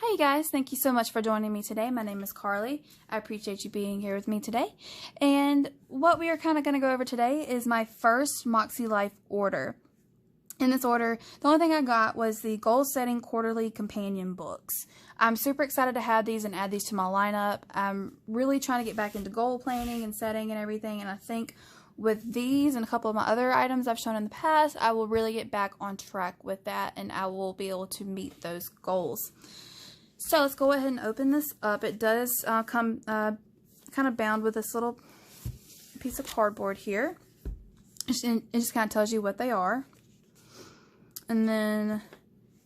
Hey guys, thank you so much for joining me today. My name is Carly. I appreciate you being here with me today. And what we are kind of going to go over today is my first Makselife order. In this order, the only thing I got was the Goal Setting Quarterly Companion Books. I'm super excited to have these and add these to my lineup. I'm really trying to get back into goal planning and setting and everything, and I think with these and a couple of my other items I've shown in the past, I will really get back on track with that and I will be able to meet those goals. So let's go ahead and open this up. It does come kind of bound with this little piece of cardboard here. It just kind of tells you what they are. And then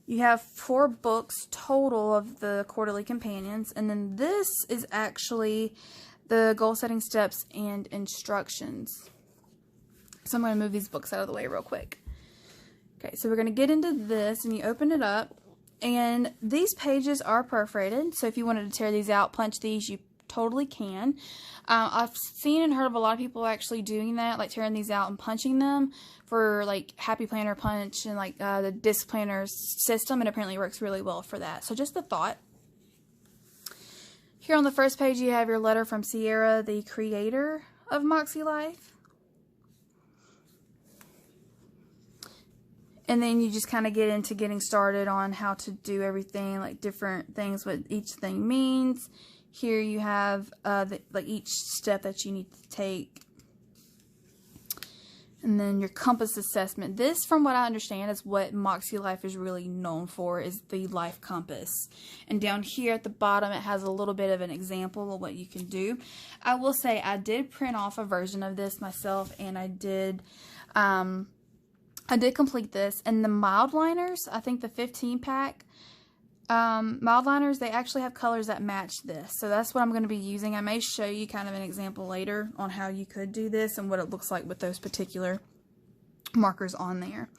you have 4 books total of the quarterly companions. And then this is actually the goal setting steps and instructions. So I'm going to move these books out of the way real quick. Okay, so we're going to get into this, and you open it up. And these pages are perforated, so if you wanted to tear these out, punch these, you totally can. I've seen and heard of a lot of people actually doing that, like tearing these out and punching them for like Happy Planner Punch and like the Disc Planner system, and apparently it works really well for that. So just a thought. Here on the first page you have your letter from Sierra, the creator of Makselife. And then you just kind of get into getting started on how to do everything, like different things, what each thing means. Here you have like each step that you need to take. And then your compass assessment. This, from what I understand, is what Makselife is really known for, is the life compass. And down here at the bottom, it has a little bit of an example of what you can do. I will say I did print off a version of this myself, and I did complete this. And the mild liners, I think the 15 pack mild liners, they actually have colors that match this. So that's what I'm going to be using. I may show you kind of an example later on how you could do this and what it looks like with those particular markers on there.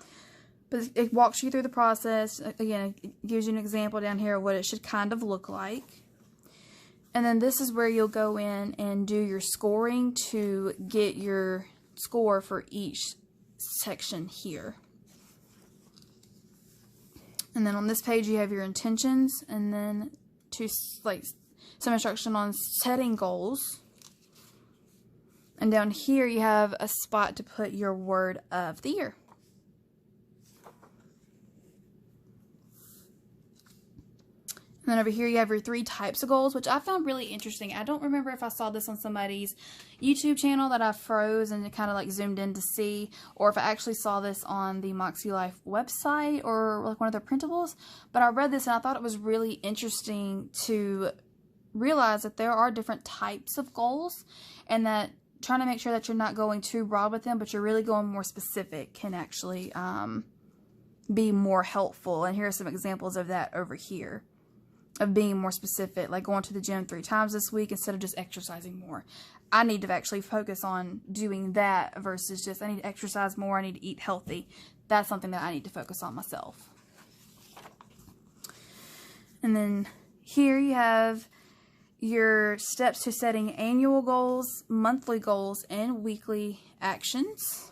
But it walks you through the process. Again, it gives you an example down here of what it should kind of look like. And then this is where you'll go in and do your scoring to get your score for each section here. And then on this page you have your intentions, and then some instruction on setting goals. And down here you have a spot to put your word of the year. And then over here you have your 3 types of goals, which I found really interesting. I don't remember if I saw this on somebody's YouTube channel that I froze and kind of like zoomed in to see, or if I actually saw this on the Makselife website or like one of their printables. But I read this and I thought it was really interesting to realize that there are different types of goals, and that trying to make sure that you're not going too broad with them, but you're really going more specific can actually be more helpful. And here are some examples of that over here, of being more specific, like going to the gym 3 times this week instead of just exercising more. I need to actually focus on doing that versus just I need to exercise more, I need to eat healthy. That's something that I need to focus on myself. And then here you have your steps to setting annual goals, monthly goals, and weekly actions.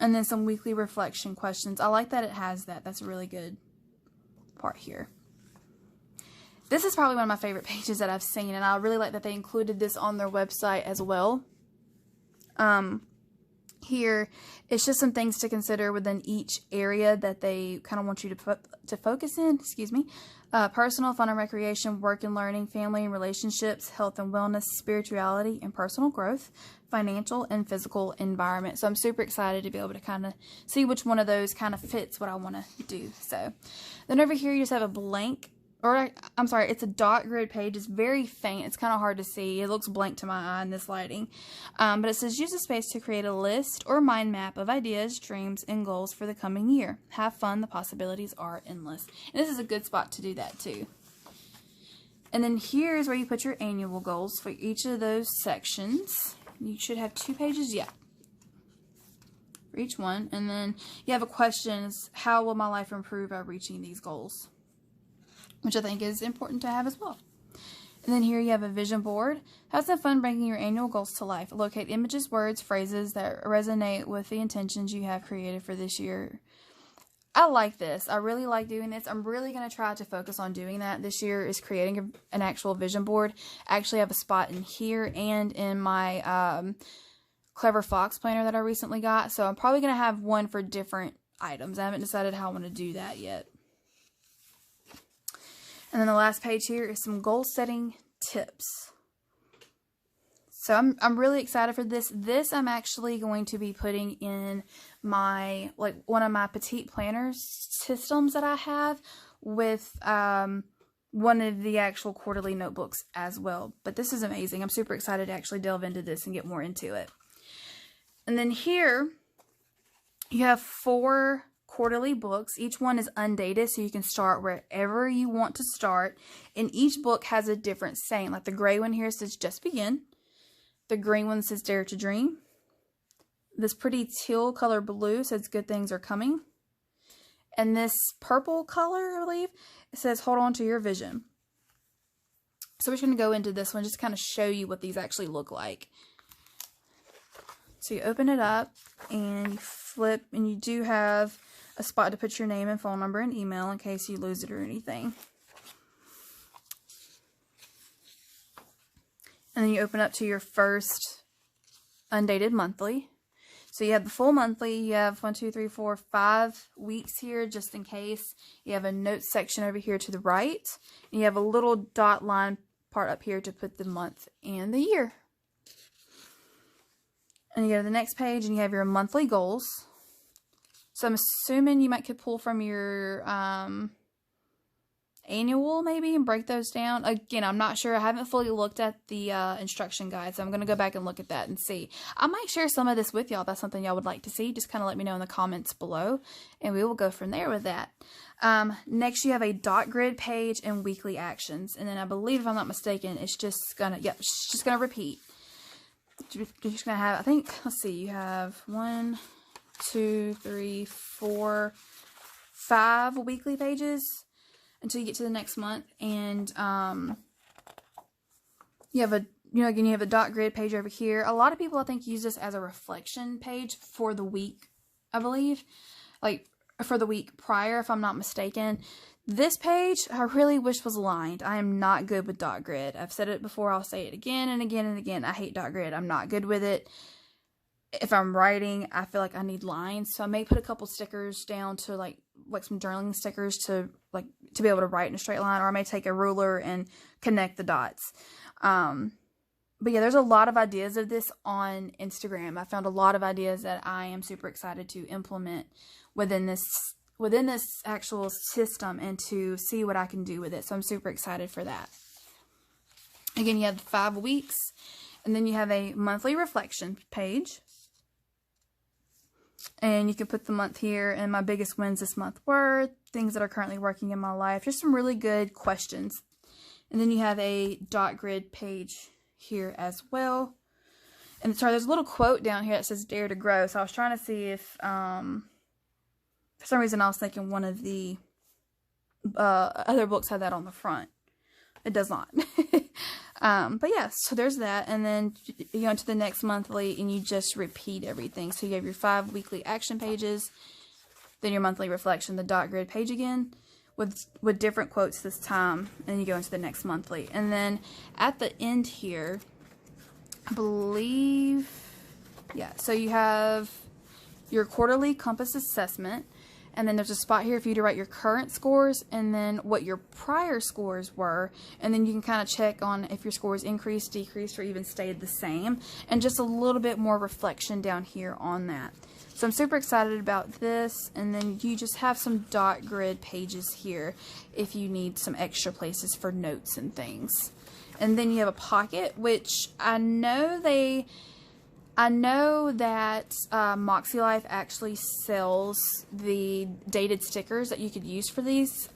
And then some weekly reflection questions. I like that it has that. That's a really good part here. This is probably one of my favorite pages that I've seen, and I really like that they included this on their website as well. Here, it's just some things to consider within each area that they kind of want you to focus in. Excuse me. Personal, fun and recreation, work and learning, family and relationships, health and wellness, spirituality and personal growth, financial and physical environment. So I'm super excited to be able to kind of see which one of those kind of fits what I want to do. So then over here you just have a blank, or I'm sorry, it's a dot grid page. It's very faint. It's kind of hard to see. It looks blank to my eye in this lighting. But it says use the space to create a list or mind map of ideas, dreams, and goals for the coming year. Have fun. The possibilities are endless. And this is a good spot to do that too. And then here's where you put your annual goals for each of those sections. You should have 2 pages, yeah, for each one. And then you have a question, how will my life improve by reaching these goals? Which I think is important to have as well. And then here you have a vision board. Have some fun bringing your annual goals to life. Locate images, words, phrases that resonate with the intentions you have created for this year. I like this. I really like doing this. I'm really going to try to focus on doing that this year, is creating an actual vision board. I actually have a spot in here and in my Clever Fox planner that I recently got. So I'm probably going to have one for different items. I haven't decided how I want to do that yet. And then the last page here is some goal setting tips. So I'm really excited for this. This I'm actually going to be putting in my, like, one of my petite planner systems that I have with one of the actual quarterly notebooks as well. But this is amazing. I'm super excited to actually delve into this and get more into it. And then here you have 4 quarterly books. Each one is undated, so you can start wherever you want to start. And each book has a different saying. Like the gray one here says just begin. The green one says dare to dream. This pretty teal color blue says good things are coming. And this purple color, I believe, it says hold on to your vision. So we're just going to go into this one just to kind of show you what these actually look like. So you open it up and you flip, and you do have a spot to put your name and phone number and email in case you lose it or anything. And then you open up to your first undated monthly. So you have the full monthly. You have 1, 2, 3, 4, 5 weeks here just in case. You have a notes section over here to the right. And you have a little dot line part up here to put the month and the year. And you go to the next page and you have your monthly goals. So I'm assuming you might could pull from your annual maybe and break those down. Again, I'm not sure. I haven't fully looked at the instruction guide, so I'm going to go back and look at that and see. I might share some of this with y'all if that's something y'all would like to see. Just kind of let me know in the comments below, and we will go from there with that. Next, you have a dot grid page and weekly actions, and then I believe, if I'm not mistaken, it's just gonna, it's just gonna repeat. You're just gonna have, I think, let's see, you have 1, 2, 3, 4, 5 weekly pages until you get to the next month. And you have a, again, you have a dot grid page over here. A lot of people, I think, use this as a reflection page for the week, I believe, like for the week prior, if I'm not mistaken. This page I really wish was lined. I am not good with dot grid. I've said it before, I'll say it again and again and again. I hate dot grid. I'm not good with it. If I'm writing, I feel like I need lines, so I may put a couple stickers down to like some journaling stickers to be able to write in a straight line, or I may take a ruler and connect the dots. But yeah, there's a lot of ideas of this on Instagram. I found a lot of ideas that I am super excited to implement within this actual system and to see what I can do with it. So I'm super excited for that. Again, you have 5 weeks, and then you have a monthly reflection page. And you can put the month here, and my biggest wins this month were things that are currently working in my life. Just some really good questions. And then you have a dot grid page here as well. And sorry, there's a little quote down here that says dare to grow. So I was trying to see if, for some reason I was thinking one of the other books had that on the front. It does not. But yeah, so there's that. And then you go into the next monthly and you just repeat everything. So you have your 5 weekly action pages, then your monthly reflection, the dot grid page again with different quotes this time, and you go into the next monthly. And then at the end here, I believe, yeah, so you have your quarterly compass assessment. And then there's a spot here for you to write your current scores and then what your prior scores were. And then you can kind of check on if your scores increased, decreased, or even stayed the same. And just a little bit more reflection down here on that. So I'm super excited about this. And then you just have some dot grid pages here if you need some extra places for notes and things. And then you have a pocket, which I know that Makselife actually sells the dated stickers that you could use for these.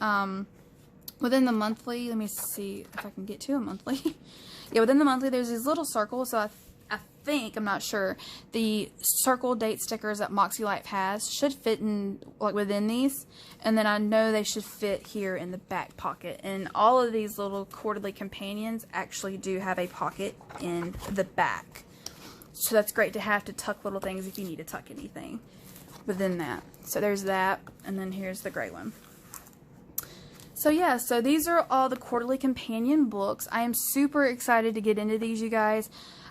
Within the monthly, let me see if I can get to a monthly. Yeah, within the monthly, there's these little circles. So I think, I'm not sure, the circle date stickers that Makselife has should fit in within these. And then I know they should fit here in the back pocket. And all of these little quarterly companions actually do have a pocket in the back. So that's great to have to tuck little things if you need to tuck anything. within that. So there's that, and then here's the gray one. So yeah, so these are all the quarterly companion books. I am super excited to get into these, you guys.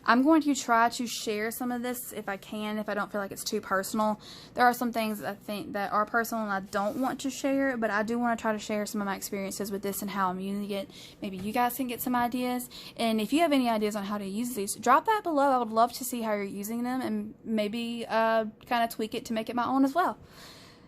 I'm going to try to share some of this if I can, if I don't feel like it's too personal. There are some things I think that are personal and I don't want to share, but I do want to try to share some of my experiences with this and how I'm using it. Maybe you guys can get some ideas. And if you have any ideas on how to use these, drop that below. I would love to see how you're using them and maybe kind of tweak it to make it my own as well.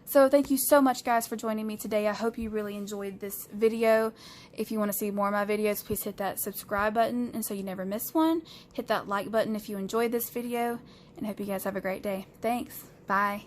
So thank you so much, guys, for joining me today. I hope you really enjoyed this video. If you want to see more of my videos, please hit that subscribe button, and so you never miss one. Hit that like button if you enjoyed this video, and I hope you guys have a great day. Thanks. Bye.